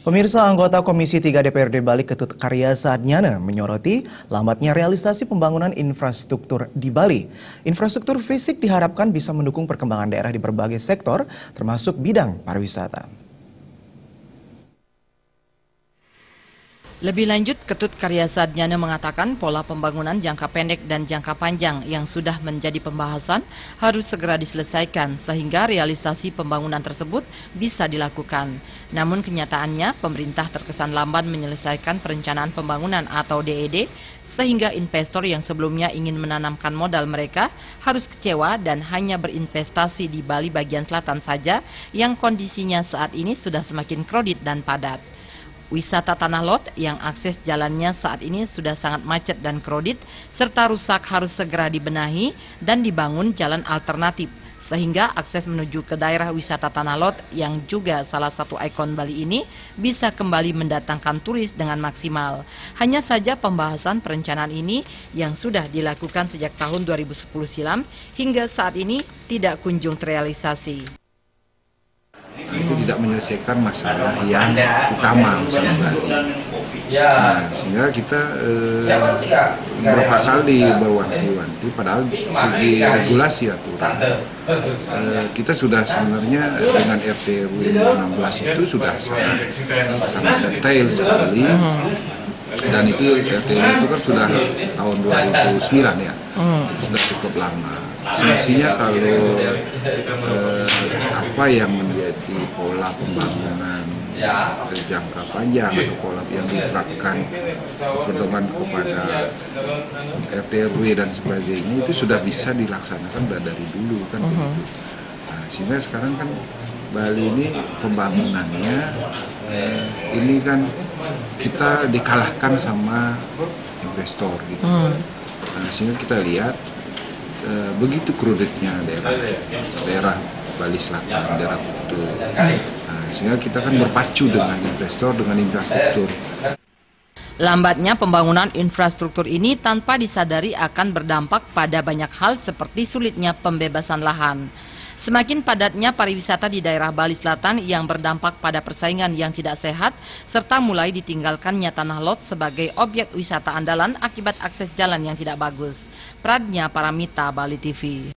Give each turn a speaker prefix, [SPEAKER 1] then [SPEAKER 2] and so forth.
[SPEAKER 1] Pemirsa, anggota Komisi 3 DPRD Bali Ketut Karya Saadnyana menyoroti lambatnya realisasi pembangunan infrastruktur di Bali. Infrastruktur fisik diharapkan bisa mendukung perkembangan daerah di berbagai sektor, termasuk bidang pariwisata.
[SPEAKER 2] Lebih lanjut, Ketut Karya Saadnyana mengatakan pola pembangunan jangka pendek dan jangka panjang yang sudah menjadi pembahasan harus segera diselesaikan sehingga realisasi pembangunan tersebut bisa dilakukan. Namun kenyataannya pemerintah terkesan lamban menyelesaikan perencanaan pembangunan atau DED sehingga investor yang sebelumnya ingin menanamkan modal mereka harus kecewa dan hanya berinvestasi di Bali bagian selatan saja yang kondisinya saat ini sudah semakin kredit dan padat. Wisata Tanah Lot yang akses jalannya saat ini sudah sangat macet dan kredit serta rusak harus segera dibenahi dan dibangun jalan alternatif sehingga akses menuju ke daerah wisata Tanah Lot yang juga salah satu ikon Bali ini bisa kembali mendatangkan turis dengan maksimal. Hanya saja pembahasan perencanaan ini yang sudah dilakukan sejak tahun 2010 silam hingga saat ini tidak kunjung terrealisasi.
[SPEAKER 3] Itu tidak menyelesaikan masalah yang utama misalnya Bali. Nah, sehingga kita beberapa kali berwanti-wanti, padahal segi regulasi aturan kita sudah sebenarnya dengan RT RW 16 itu sudah sangat detail sekali. Dan itu RT RW itu kan sudah tahun 2009 ya, sudah cukup lama. Semestinya kalau apa yang menjadi pola pembangunan jangka panjang atau pola yang diterapkan berdoman kepada RT RW dan sebagainya itu sudah bisa dilaksanakan dari dulu kan begitu. Nah, sehingga sekarang kan Bali ini pembangunannya ini kan kita dikalahkan sama investor gitu. Nah, sehingga kita lihat begitu kreditnya daerah Bali Selatan, daerah Kutu. Nah, sehingga kita kan berpacu dengan investor, dengan infrastruktur.
[SPEAKER 2] Lambatnya pembangunan infrastruktur ini tanpa disadari akan berdampak pada banyak hal seperti sulitnya pembebasan lahan. Semakin padatnya pariwisata di daerah Bali Selatan yang berdampak pada persaingan yang tidak sehat, serta mulai ditinggalkannya Tanah Lot sebagai objek wisata andalan akibat akses jalan yang tidak bagus. Pradnya Paramita, Bali TV.